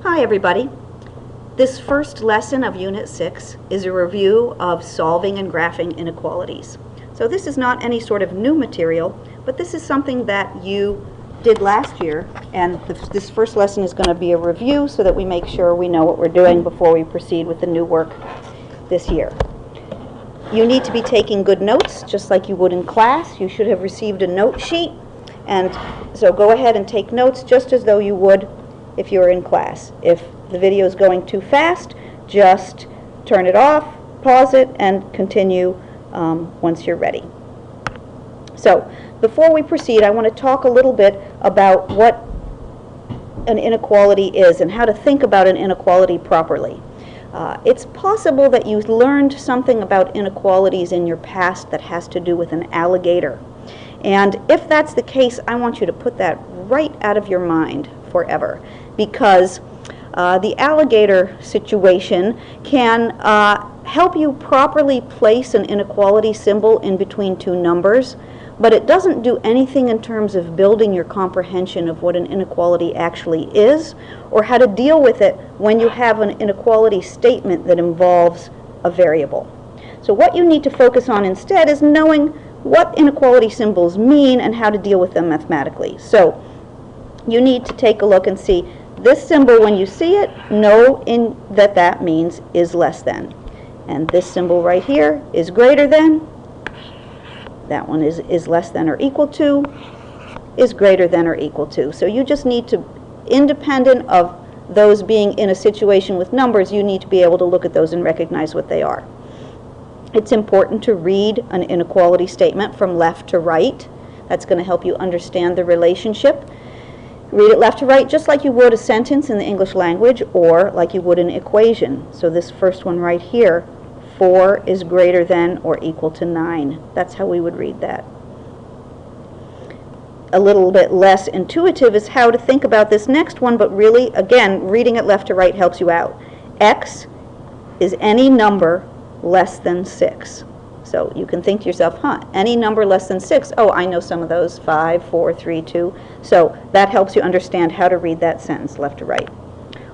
Hi everybody. This first lesson of Unit 6 is a review of solving and graphing inequalities. So this is not any sort of new material, but this is something that you did last year, and this first lesson is going to be a review so that we make sure we know what we're doing before we proceed with the new work this year. You need to be taking good notes just like you would in class. You should have received a note sheet, and so go ahead and take notes just as though you would if you're in class. If the video is going too fast, just turn it off, pause it, and continue once you're ready. So before we proceed, I want to talk a little bit about what an inequality is and how to think about an inequality properly. It's possible that you learned something about inequalities in your past that has to do with an alligator. And if that's the case, I want you to put that right out of your mind forever, because the alligator situation can help you properly place an inequality symbol in between two numbers, but it doesn't do anything in terms of building your comprehension of what an inequality actually is, or how to deal with it when you have an inequality statement that involves a variable. So what you need to focus on instead is knowing what inequality symbols mean and how to deal with them mathematically. So you need to take a look and see this symbol. When you see it, know that means is less than. And this symbol right here is greater than. That one is less than or equal to, is greater than or equal to. So you just need to, independent of those being in a situation with numbers, you need to be able to look at those and recognize what they are. It's important to read an inequality statement from left to right. That's going to help you understand the relationship. Read it left to right just like you would a sentence in the English language or like you would an equation. So this first one right here, 4 is greater than or equal to 9. That's how we would read that. A little bit less intuitive is how to think about this next one, but really, again, reading it left to right helps you out. X is any number less than 6. So you can think to yourself, any number less than 6. Oh, I know some of those, 5, 4, 3, 2. So that helps you understand how to read that sentence left to right.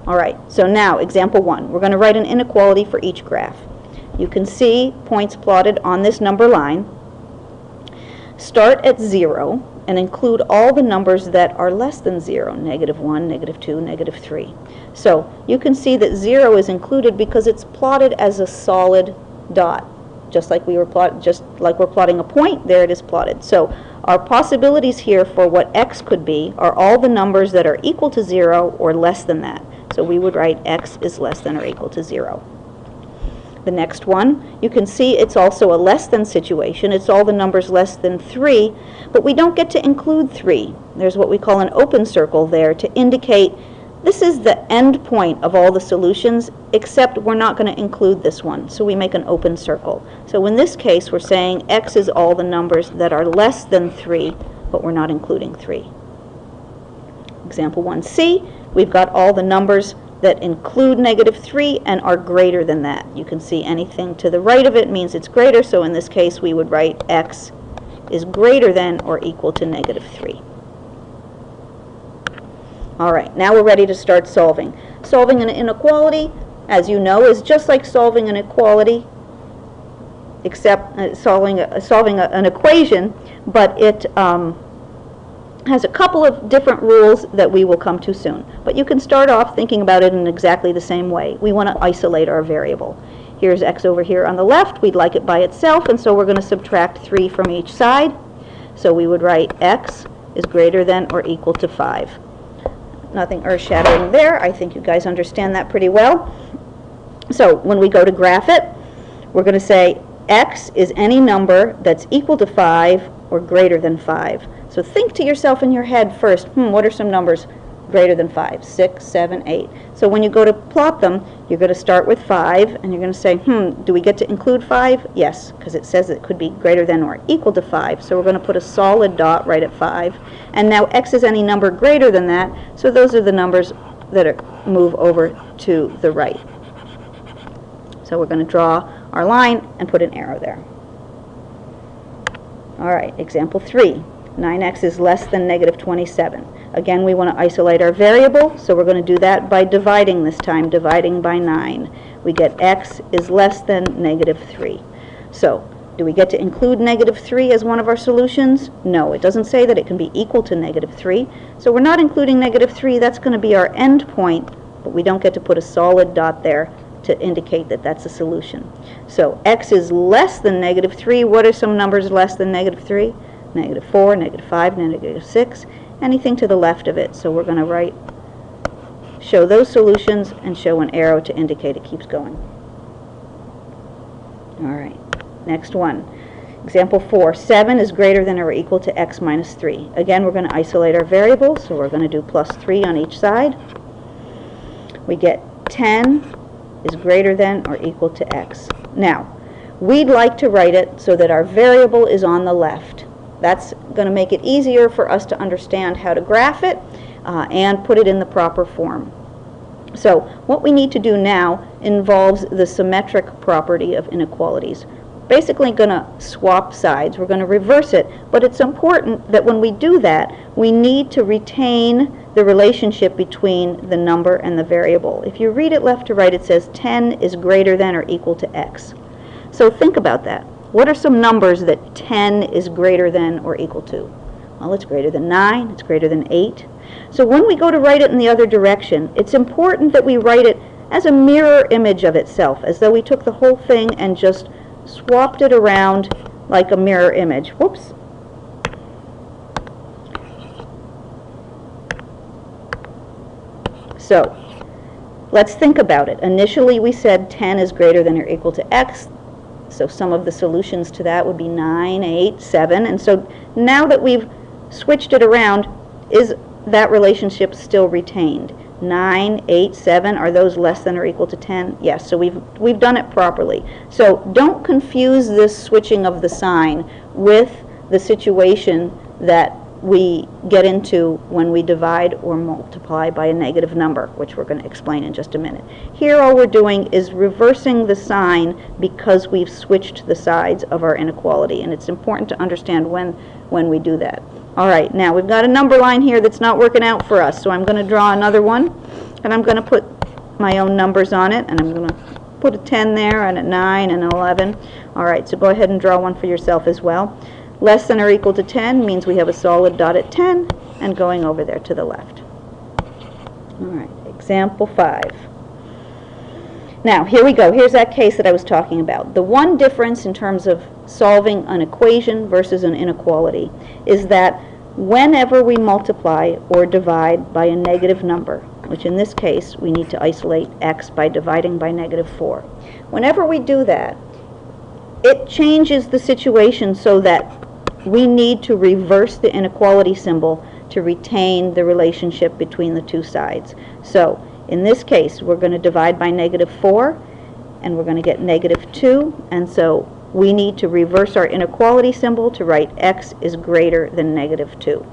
All right, so now example 1. We're going to write an inequality for each graph. You can see points plotted on this number line. Start at 0 and include all the numbers that are less than 0, -1, -2, -3. So you can see that 0 is included because it's plotted as a solid dot. Just like we're plotting a point, there it is plotted. So our possibilities here for what x could be are all the numbers that are equal to 0 or less than that. So we would write x is less than or equal to 0. The next one, you can see it's also a less than situation. It's all the numbers less than 3, but we don't get to include 3. There's what we call an open circle there to indicate this is the end point of all the solutions, except we're not going to include this one. So we make an open circle. So in this case, we're saying x is all the numbers that are less than 3, but we're not including 3. Example 1c, we've got all the numbers that include -3 and are greater than that. You can see anything to the right of it means it's greater, so in this case we would write x is greater than or equal to -3. All right, now we're ready to start solving. Solving an inequality, as you know, is just like solving an equality, except solving an equation, but it has a couple of different rules that we will come to soon. But you can start off thinking about it in exactly the same way. We want to isolate our variable. Here's x over here on the left. We'd like it by itself, and so we're going to subtract 3 from each side. So we would write x is greater than or equal to 5. Nothing earth-shattering there. I think you guys understand that pretty well. So when we go to graph it, we're going to say x is any number that's equal to 5 or greater than 5. So think to yourself in your head first, what are some numbers greater than 5? 6, 7, 8. So when you go to plot them, you're going to start with 5, and you're going to say, do we get to include 5? Yes, because it says it could be greater than or equal to 5. So we're going to put a solid dot right at 5. And now x is any number greater than that, so those are the numbers that move over to the right. So we're going to draw our line and put an arrow there. All right, example 3. 9x is less than -27. Again, we want to isolate our variable, so we're going to do that by dividing this time, dividing by 9. We get x is less than -3. So, do we get to include -3 as one of our solutions? No, it doesn't say that it can be equal to -3. So we're not including -3. That's going to be our end point, but we don't get to put a solid dot there to indicate that that's a solution. So x is less than -3. What are some numbers less than -3? -4, -5, -6, anything to the left of it. So we're going to show those solutions and show an arrow to indicate it keeps going. All right, next one. Example 4, 7 is greater than or equal to x minus 3. Again, we're going to isolate our variable, so we're going to do plus 3 on each side. We get 10 is greater than or equal to x. Now, we'd like to write it so that our variable is on the left. That's going to make it easier for us to understand how to graph it and put it in the proper form. So what we need to do now involves the symmetric property of inequalities. Basically going to swap sides. We're going to reverse it, but it's important that when we do that, we need to retain the relationship between the number and the variable. If you read it left to right, it says 10 is greater than or equal to x. So think about that. What are some numbers that 10 is greater than or equal to? Well, it's greater than 9, it's greater than 8. So when we go to write it in the other direction, it's important that we write it as a mirror image of itself, as though we took the whole thing and just swapped it around like a mirror image. Whoops. So let's think about it. Initially we said 10 is greater than or equal to x. So some of the solutions to that would be 9, 8, 7. And so now that we've switched it around, is that relationship still retained? 9, 8, 7, are those less than or equal to 10? Yes, so we've done it properly. So don't confuse this switching of the sign with the situation that we get into when we divide or multiply by a negative number, which we're going to explain in just a minute. Here all we're doing is reversing the sign because we've switched the sides of our inequality, and it's important to understand when we do that. All right, now we've got a number line here that's not working out for us, so I'm going to draw another one, and I'm going to put my own numbers on it, and I'm going to put a 10 there and a 9 and an 11. All right, so go ahead and draw one for yourself as well. Less than or equal to 10 means we have a solid dot at 10 and going over there to the left. All right, example 5. Now, here we go. Here's that case that I was talking about. The one difference in terms of solving an equation versus an inequality is that whenever we multiply or divide by a negative number, which in this case we need to isolate x by dividing by -4. Whenever we do that, it changes the situation so that we need to reverse the inequality symbol to retain the relationship between the two sides. So in this case, we're going to divide by -4, and we're going to get -2, and so we need to reverse our inequality symbol to write x is greater than -2.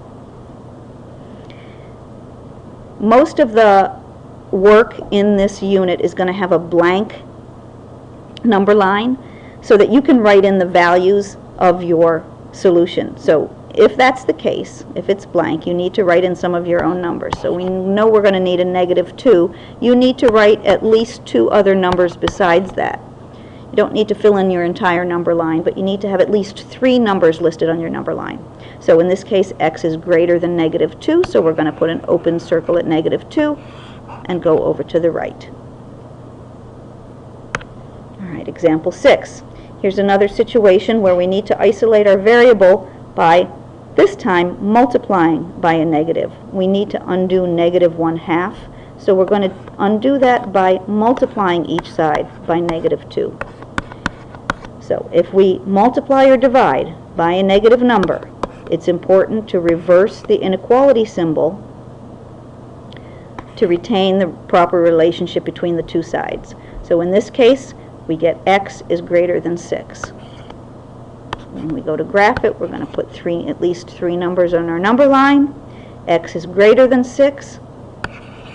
Most of the work in this unit is going to have a blank number line so that you can write in the values of your solution. So if that's the case, if it's blank, you need to write in some of your own numbers. So we know we're going to need a -2. You need to write at least 2 other numbers besides that. You don't need to fill in your entire number line, but you need to have at least 3 numbers listed on your number line. So in this case, x is greater than -2, so we're going to put an open circle at -2 and go over to the right. All right, example 6. Here's another situation where we need to isolate our variable by, this time, multiplying by a negative. We need to undo -1/2, so we're going to undo that by multiplying each side by -2. So if we multiply or divide by a negative number, it's important to reverse the inequality symbol to retain the proper relationship between the two sides. So in this case, we get x is greater than 6. When we go to graph it, we're going to put at least 3 numbers on our number line. X is greater than 6.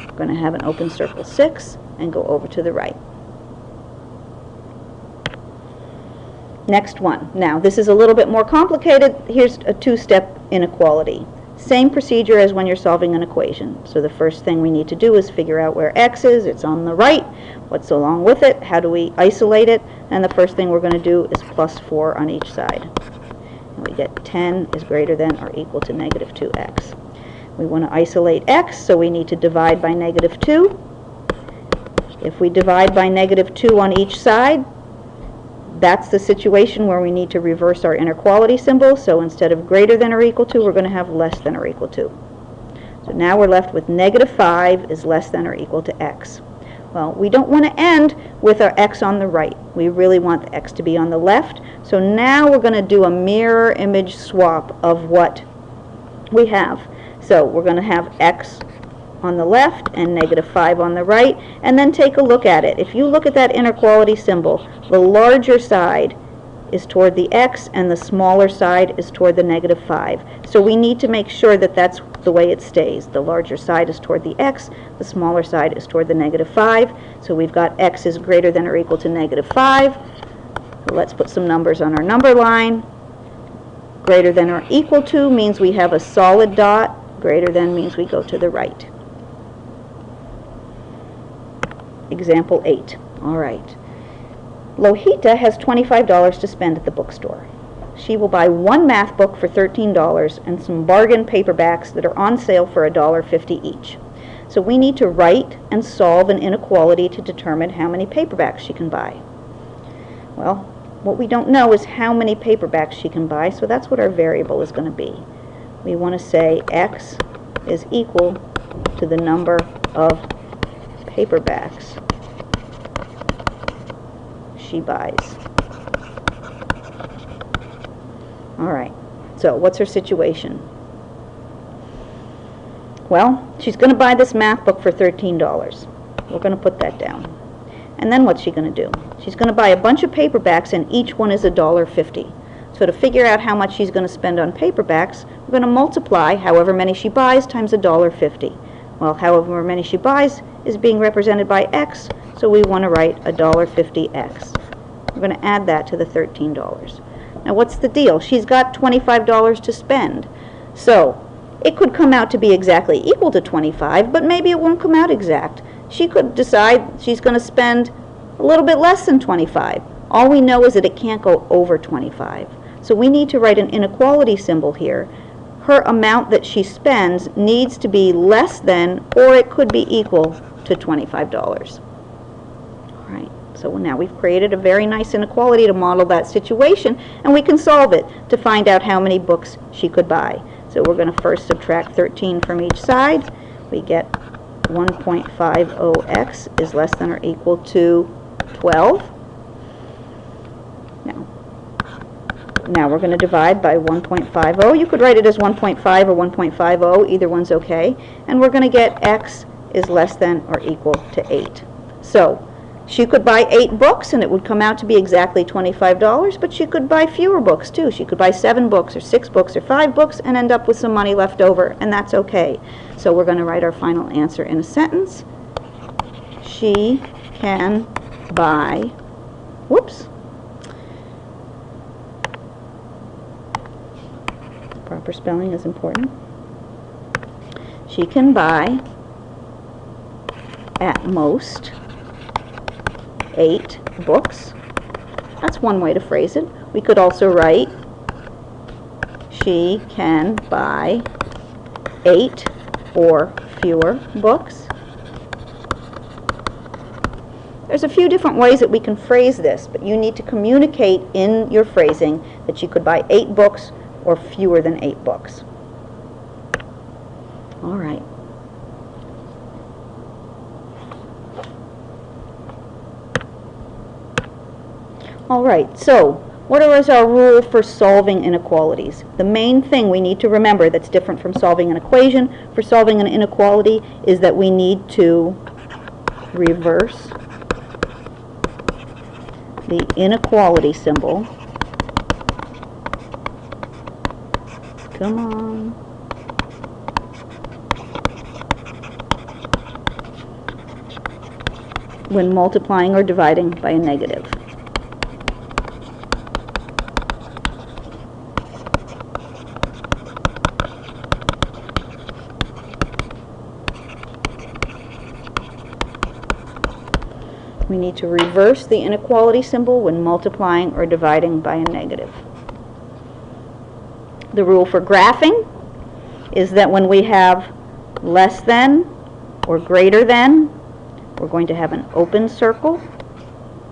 We're going to have an open circle 6 and go over to the right. Next one. Now, this is a little bit more complicated. Here's a 2-step inequality. Same procedure as when you're solving an equation. So the first thing we need to do is figure out where x is. It's on the right. What's along with it? How do we isolate it? And the first thing we're going to do is plus 4 on each side. And we get 10 is greater than or equal to negative 2x. We want to isolate x, so we need to divide by negative 2. If we divide by negative 2 on each side, that's the situation where we need to reverse our inequality symbol. So instead of greater than or equal to, we're going to have less than or equal to. So now we're left with negative 5 is less than or equal to x. Well, we don't want to end with our x on the right. We really want the x to be on the left. So now we're going to do a mirror image swap of what we have. So we're going to have x on the left and negative 5 on the right, and then take a look at it. If you look at that inequality symbol, the larger side is toward the x and the smaller side is toward the negative 5. So we need to make sure that that's the way it stays. The larger side is toward the x, the smaller side is toward the negative 5. So we've got x is greater than or equal to negative 5. So let's put some numbers on our number line. Greater than or equal to means we have a solid dot. Greater than means we go to the right. Example 8. All right. Lohita has $25 to spend at the bookstore. She will buy one math book for $13 and some bargain paperbacks that are on sale for $1.50 each. So we need to write and solve an inequality to determine how many paperbacks she can buy. Well, what we don't know is how many paperbacks she can buy, so that's what our variable is going to be. We want to say x is equal to the number of paperbacks she buys. All right, so what's her situation? Well, she's going to buy this math book for $13. We're going to put that down. And then what's she going to do? She's going to buy a bunch of paperbacks, and each one is $1.50. So to figure out how much she's going to spend on paperbacks, we're going to multiply however many she buys times $1.50. Well, however many she buys is being represented by x, so we want to write $1.50x. We're going to add that to the $13. Now what's the deal? She's got $25 to spend. So it could come out to be exactly equal to 25, but maybe it won't come out exact. She could decide she's going to spend a little bit less than 25. All we know is that it can't go over 25. So we need to write an inequality symbol here. Her amount that she spends needs to be less than, or it could be equal to $25. All right, so now we've created a very nice inequality to model that situation, and we can solve it to find out how many books she could buy. So we're going to first subtract 13 from each side. We get 1.50x is less than or equal to 12. Now we're going to divide by 1.50. You could write it as 1.5 or 1.50. Either one's okay. And we're going to get x is less than or equal to 8. So she could buy 8 books and it would come out to be exactly $25, but she could buy fewer books too. She could buy 7 books or 6 books or 5 books and end up with some money left over, and that's okay. So we're going to write our final answer in a sentence. She can buy, whoops, proper spelling is important. She can buy at most 8 books. That's one way to phrase it. We could also write she can buy 8 or fewer books. There's a few different ways that we can phrase this, but you need to communicate in your phrasing that she could buy 8 books or fewer than 8 books. All right. All right, so what is our rule for solving inequalities? The main thing we need to remember that's different from solving an equation for solving an inequality is that we need to reverse the inequality symbol. Come on. When multiplying or dividing by a negative. We need to reverse the inequality symbol when multiplying or dividing by a negative. The rule for graphing is that when we have less than or greater than, we're going to have an open circle,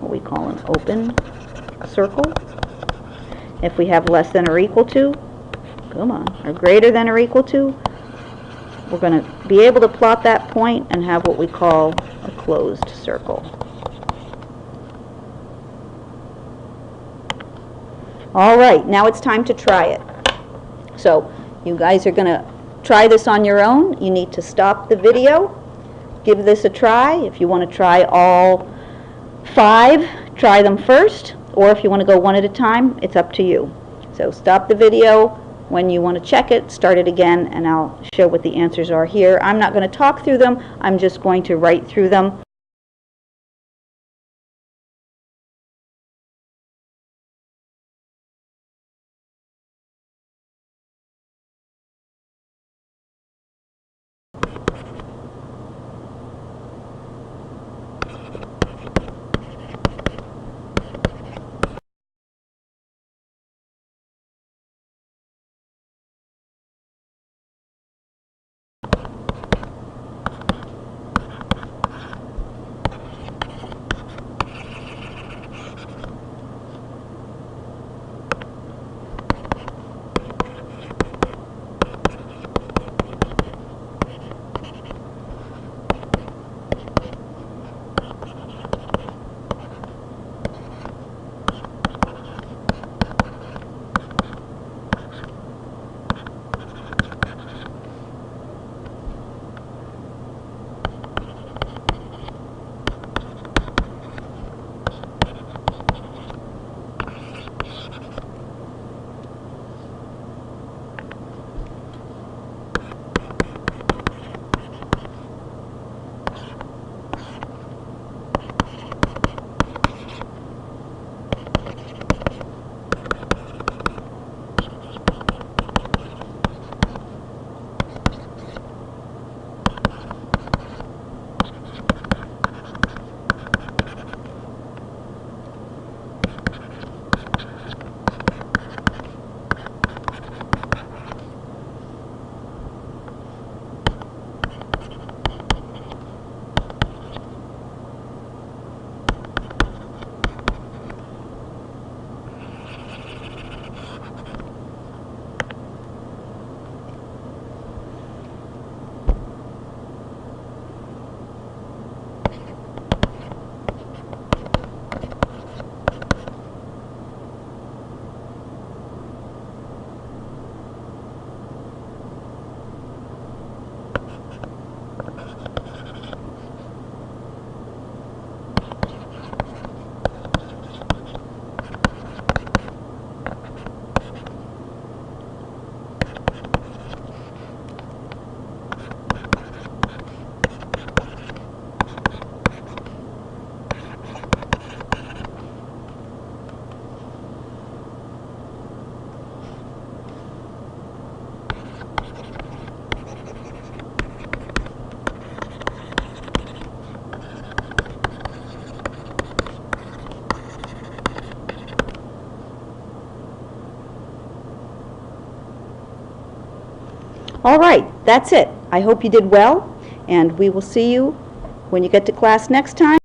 what we call an open circle. If we have less than or equal to, or greater than or equal to, we're going to be able to plot that point and have what we call a closed circle. All right, now it's time to try it. So you guys are going to try this on your own. You need to stop the video, give this a try. If you want to try all 5, try them first, or if you want to go one at a time, it's up to you. So stop the video. When you want to check it, start it again, and I'll show what the answers are here. I'm not going to talk through them. I'm just going to write through them. All right, that's it. I hope you did well, and we will see you when you get to class next time.